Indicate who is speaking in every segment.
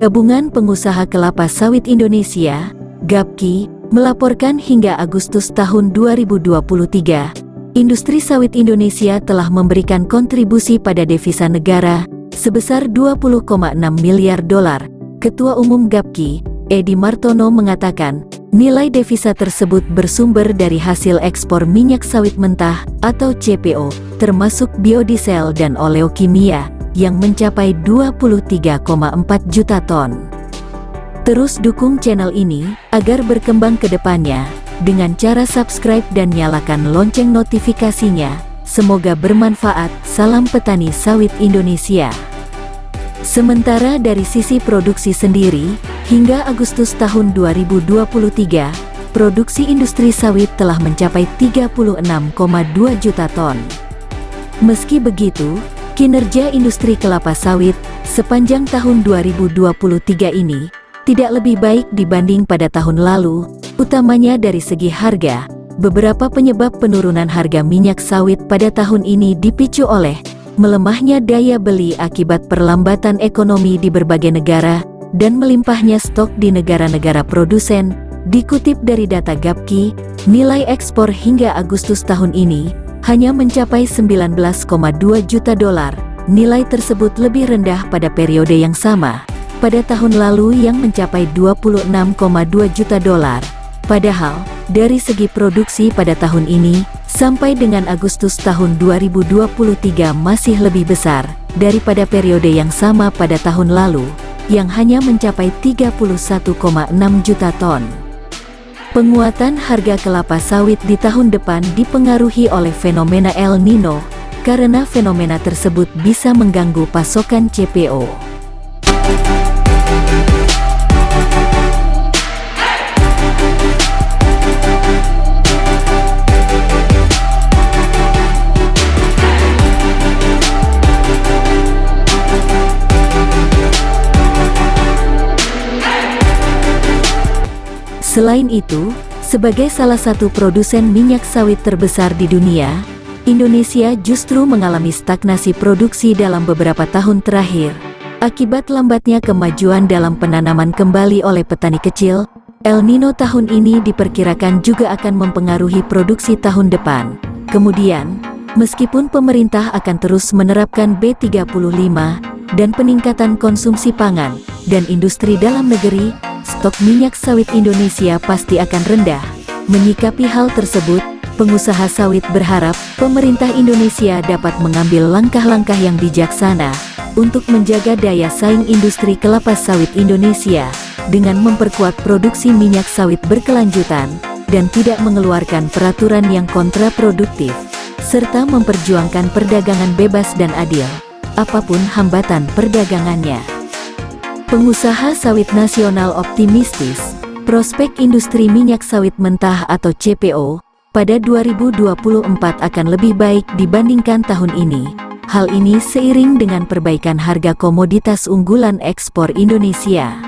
Speaker 1: Gabungan Pengusaha Kelapa Sawit Indonesia, GAPKI, melaporkan hingga Agustus tahun 2023, industri sawit Indonesia telah memberikan kontribusi pada devisa negara sebesar 20,6 miliar dolar. Ketua Umum GAPKI, Edi Martono mengatakan, nilai devisa tersebut bersumber dari hasil ekspor minyak sawit mentah atau CPO, termasuk biodiesel dan oleokimia, yang mencapai 23,4 juta ton. Terus dukung channel ini agar berkembang ke depannya dengan cara subscribe dan nyalakan lonceng notifikasinya. Semoga bermanfaat. Salam petani sawit Indonesia. Sementara dari sisi produksi sendiri, hingga Agustus tahun 2023, produksi industri sawit telah mencapai 36,2 juta ton. Meski begitu, kinerja industri kelapa sawit sepanjang tahun 2023 ini tidak lebih baik dibanding pada tahun lalu, utamanya dari segi harga. Beberapa penyebab penurunan harga minyak sawit pada tahun ini dipicu oleh melemahnya daya beli akibat perlambatan ekonomi di berbagai negara dan melimpahnya stok di negara-negara produsen. Dikutip dari data GAPKI, nilai ekspor hingga Agustus tahun ini hanya mencapai 19,2 juta dolar. Nilai tersebut lebih rendah pada periode yang sama pada tahun lalu yang mencapai 26,2 juta dolar. Padahal, dari segi produksi pada tahun ini, sampai dengan Agustus tahun 2023 masih lebih besar daripada periode yang sama pada tahun lalu, yang hanya mencapai 31,6 juta ton. Penguatan harga kelapa sawit di tahun depan dipengaruhi oleh fenomena El Nino, karena fenomena tersebut bisa mengganggu pasokan CPO. Selain itu, sebagai salah satu produsen minyak sawit terbesar di dunia, Indonesia justru mengalami stagnasi produksi dalam beberapa tahun terakhir. Akibat lambatnya kemajuan dalam penanaman kembali oleh petani kecil, El Nino tahun ini diperkirakan juga akan mempengaruhi produksi tahun depan. Kemudian, meskipun pemerintah akan terus menerapkan B35 dan peningkatan konsumsi pangan dan industri dalam negeri, stok minyak sawit Indonesia pasti akan rendah. Menyikapi hal tersebut, pengusaha sawit berharap pemerintah Indonesia dapat mengambil langkah-langkah yang bijaksana untuk menjaga daya saing industri kelapa sawit Indonesia dengan memperkuat produksi minyak sawit berkelanjutan dan tidak mengeluarkan peraturan yang kontraproduktif, serta memperjuangkan perdagangan bebas dan adil, apapun hambatan perdagangannya. Pengusaha sawit nasional optimistis, prospek industri minyak sawit mentah atau CPO pada 2024 akan lebih baik dibandingkan tahun ini. Hal ini seiring dengan perbaikan harga komoditas unggulan ekspor Indonesia.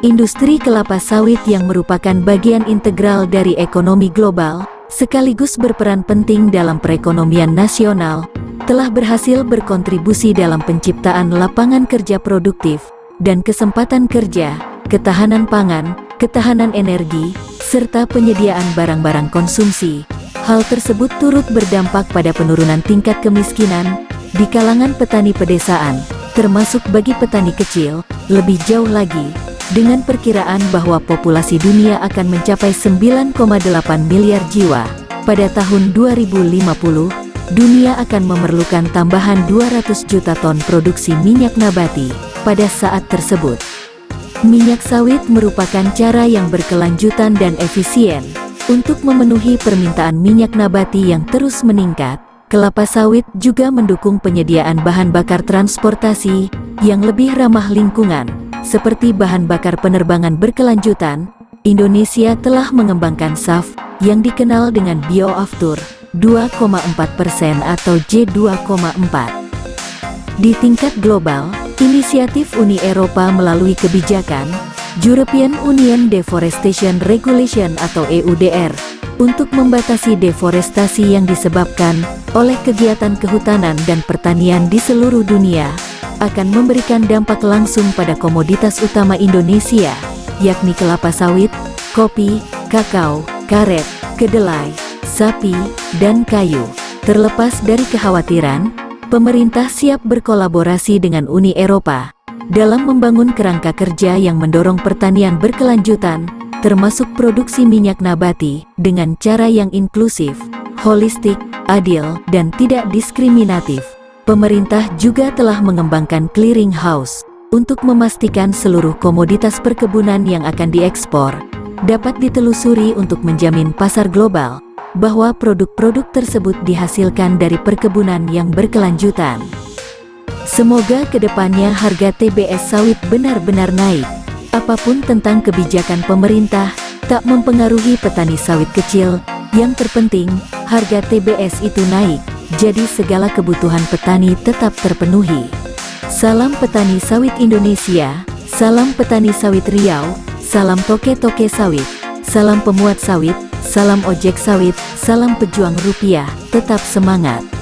Speaker 1: Industri kelapa sawit yang merupakan bagian integral dari ekonomi global, sekaligus berperan penting dalam perekonomian nasional, telah berhasil berkontribusi dalam penciptaan lapangan kerja produktif dan kesempatan kerja, ketahanan pangan, ketahanan energi, serta penyediaan barang-barang konsumsi. Hal tersebut turut berdampak pada penurunan tingkat kemiskinan di kalangan petani pedesaan, termasuk bagi petani kecil. Lebih jauh lagi, dengan perkiraan bahwa populasi dunia akan mencapai 9,8 miliar jiwa pada tahun 2050, dunia akan memerlukan tambahan 200 juta ton produksi minyak nabati pada saat tersebut. Minyak sawit merupakan cara yang berkelanjutan dan efisien untuk memenuhi permintaan minyak nabati yang terus meningkat. Kelapa sawit juga mendukung penyediaan bahan bakar transportasi yang lebih ramah lingkungan, seperti bahan bakar penerbangan berkelanjutan. Indonesia telah mengembangkan SAF yang dikenal dengan Bioaftur 2,4% atau J2,4. Di tingkat global, inisiatif Uni Eropa melalui kebijakan European Union Deforestation Regulation atau EUDR untuk membatasi deforestasi yang disebabkan oleh kegiatan kehutanan dan pertanian di seluruh dunia, akan memberikan dampak langsung pada komoditas utama Indonesia, yakni kelapa sawit, kopi, kakao, karet, kedelai, sapi, dan kayu. Terlepas dari kekhawatiran, pemerintah siap berkolaborasi dengan Uni Eropa dalam membangun kerangka kerja yang mendorong pertanian berkelanjutan, termasuk produksi minyak nabati, dengan cara yang inklusif, holistik, adil, dan tidak diskriminatif. Pemerintah juga telah mengembangkan clearing house untuk memastikan seluruh komoditas perkebunan yang akan diekspor dapat ditelusuri untuk menjamin pasar global, bahwa produk-produk tersebut dihasilkan dari perkebunan yang berkelanjutan. Semoga kedepannya harga TBS sawit benar-benar naik. Apapun tentang kebijakan pemerintah, tak mempengaruhi petani sawit kecil. Yang terpenting, harga TBS itu naik, jadi segala kebutuhan petani tetap terpenuhi. Salam petani sawit Indonesia, salam petani sawit Riau, salam toke-toke sawit, salam pemuat sawit, salam ojek sawit, salam pejuang rupiah, tetap semangat.